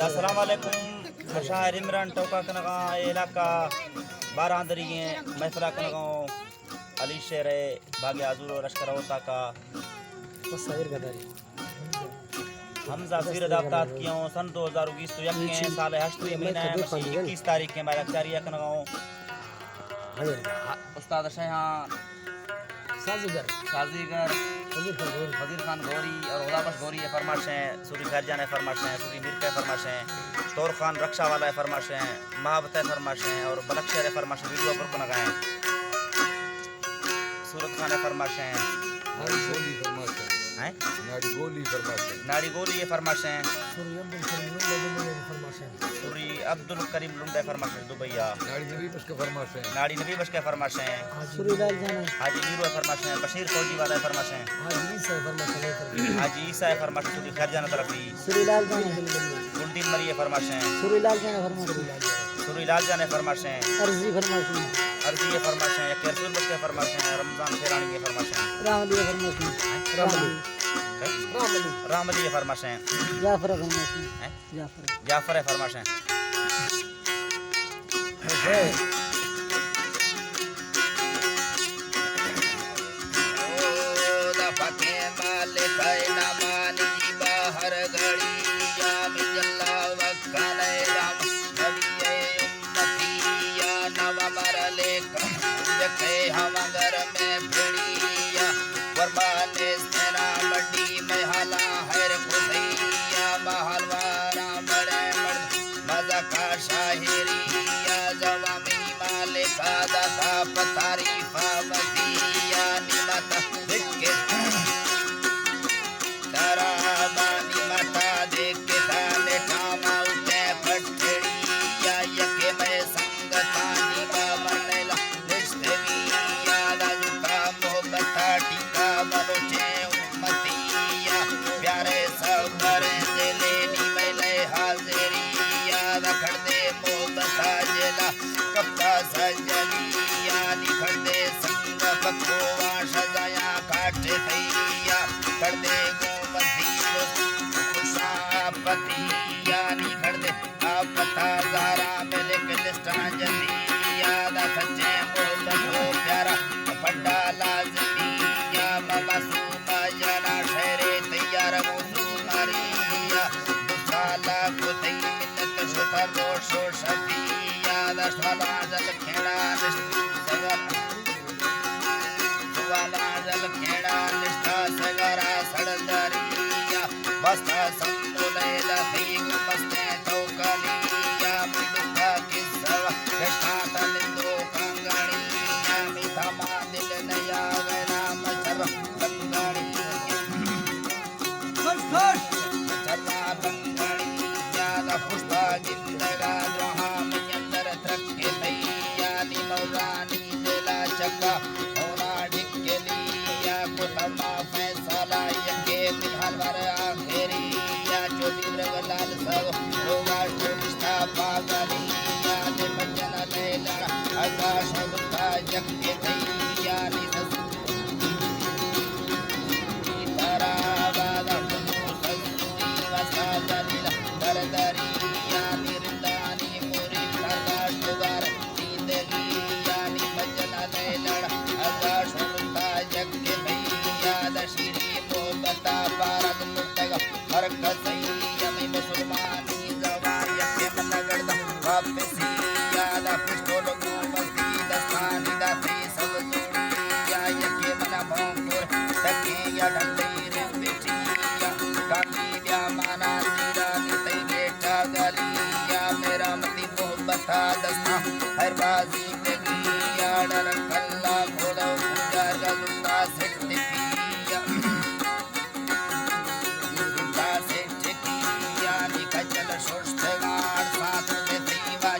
अस्सलाम वालेकुम मशाहिर इमरान टोका कनगा इलाका बारांदरी महफला कनगा अली शेर भाग्य आजूर लश्कर होता का हमजा फिर दावतात कियो सन 2020 तो यके साल 8 महीना 21 तारीख के मेरा चारिया कनगा उस्ताद शहा साजीगर वजीर खान गौरी और गुलाबश गौरी फरमाशें सूरी खैरजान फरमाशें सूरी मीर के फरमाशें तौर खान रक्षा वाला फरमाशें महाबत फरमाशें और बलक्षर फरमाशें वीडियो पर को लगाएं सूरत खान फरमाशें नाड़ी गोली ये फरमाशें सूरी अब्दुल करीम लुंडे फरमाशें दुबैया नाड़ी नबी बश के फरमाशें हाजी मीरू फरमाशें बशीर फौजी वाला फरमाशें हाजी ईसा फरमाशें सूरी खैरजान तरफी गुलदीन मरिए फरमाशें सूरी लाल जाने फरमाशें अर्जी ये फरमाशें या रसूल बश के फरमाशें रमजान फेरानी ये फरमाशें रामली ये फरमाशें जाफर है फरमाशें बाहर घड़ी जाम जल्ला वक्काने राम नबी उम्मतिया नव मरले जके हम घर में भिड़िया वरबाने सेना मड्डी में हाला हर खुदैया महलवारा बड़े मर्द मजा का शाहिरिया जवामी मालिका दका पतारीफा वदिया निमत दिक्के ताराबानी माता देखे ताने कामा उठे फटड़िया यके मैं संगतानी का मनला निष्ठविया राजुका मोहब्बता टीका मनुचे उम्मतिया प्यारे सबर दिले नी मैले हाजिरिया रखड़ दे मोहब्बता जला कप्ता सजलिया निखड़ दे संग बकवा सजाया काटे थैया कर दे पतिया निखड़ दे आपता ज़ारा मेले के लिस्टा जलिया दा सच्चे मोहब्बत हो प्यारा बड़ा लाज़मिया मासूमा जना ठहरे तैयार मुसुमरिया दुसाला को तई मिन्नत शुतर रोशो शफिया दा साला जल खेड़ा सवाला जल खेड़ा निष्ठा सगरा सड़दरिया बस्ता संतुलेला फीग मस्ते चौकलिया मिठा किस्सा कृष्णा तलिंदो कंगणिया मीठा मादिल नया गना मचर कंगणिया चरना कंगणिया दा पुष्पा जिंदगा जहां में अंदर थके तैया नी मौलानी दिला चक्का होना ढिकलिया को तमा फैसला यके निहाल वर आखिरिया चोदी रगलाल सब होगा निष्ठा पागलिया दे बचन ले लड़ा आकाश बुता जगके तैया नी तारा बादा सस्ती वसा दलिला दरदरिया निर्दानी मुरी प्रकाश दुगार जिंदगिया नी बचन ले लड़ा आकाश बुता जगके तैया दशीरी मोहब्बता बारक मुर्तगा हरकत सैयमी मुसलमानी जवाया के मनगड़दा वापसिया दा पिस्तौल को मस्ती दस्तानी दा फ्री सब जोड़िया यके मना भोंपुर तके या ढंडी रे बेटिया काकी ब्या माना जीरा नी तई बेटा गलिया मेरा मती मोहब्बता दस्ता हर बाजी पे गिया डर कल्ला खोदा गुजार का जुता सेट पिया जुता सेट पिया नी कचल सोष्टगार साथ में दीवा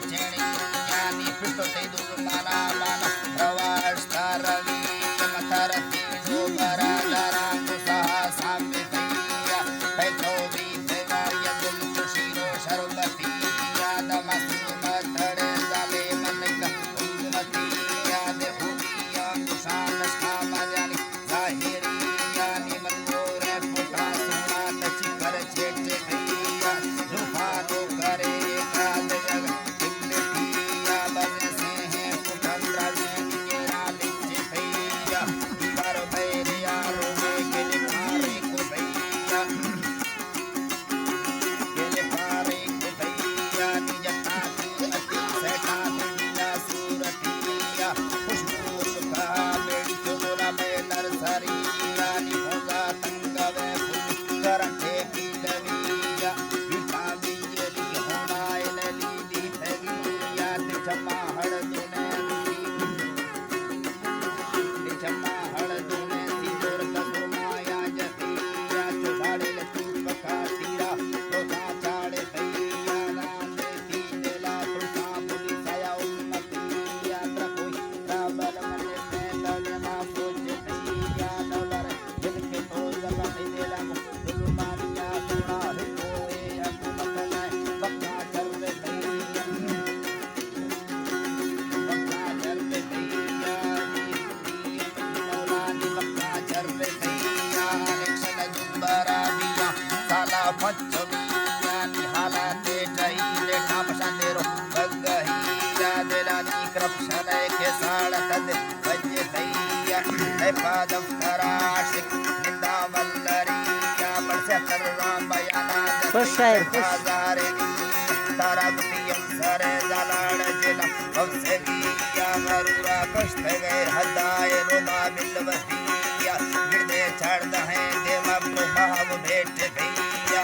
Maccaviani halate jaile tapsandero Baggahiya delani krapshane ke salatad Vajje thaiya Epadam karashik Ninda vallariya Barse karram bayana Hazare Tarabtiyam sare zalad jila Vavsegiya Garura kashtagair Haddaye numa bilvatiya Girde chadda hai Deva prabhav bhet thaiya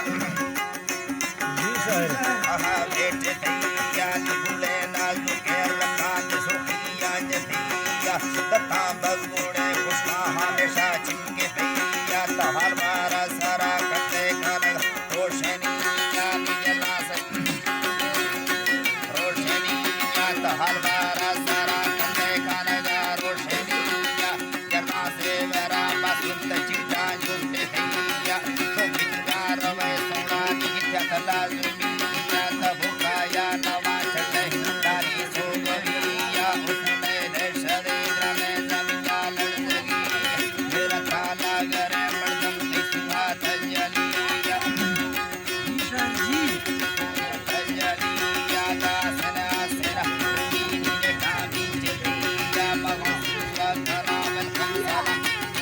Aha bhet thaiya Nibule nazuke rakan surkiya Jatiya Tata bagune pushpa hamesha chinke thaiya Tahar mara sara katte kanag Roshaniya nijala sakhi Roshaniya tahar mara sara katte kanag Roshaniya Jana se vera basunta chita jumte thaiya Shobinga rave sonani hitya zumiya Tabukaya nava chate Dari sogaviya Usne deshade drame zamiya ladagi Mera thala gare mardam isma tajaliya Tajaliya dasana sera Nini kami jetiya Mahasuwa karavan khansala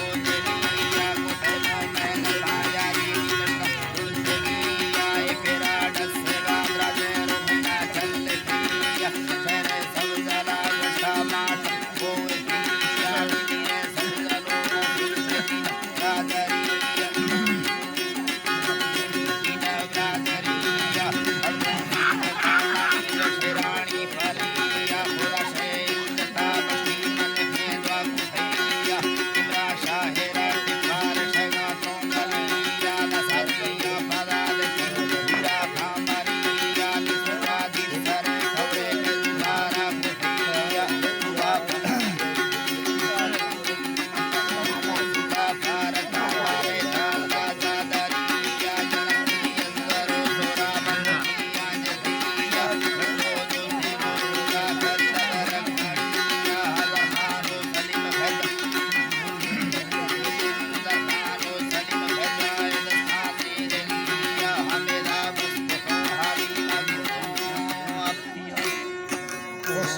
Ojeliya kutemo mena taya jilaka Ujeliya ekirada seva Brajero bina chaltiya Shere savzala yasha mata Boetiya Niniye savzalo Ujeliya Radariya Ina Radariya Almaniya Kamaniya Shirani Pariya Purashe Ujata Bashina Nehedwa Kuthaiya Imra Shahira Tipar Shega Tongaliya Nasariya Padade Hira Kamariya Nisura Disare Kavre Nilvara Kuthaiya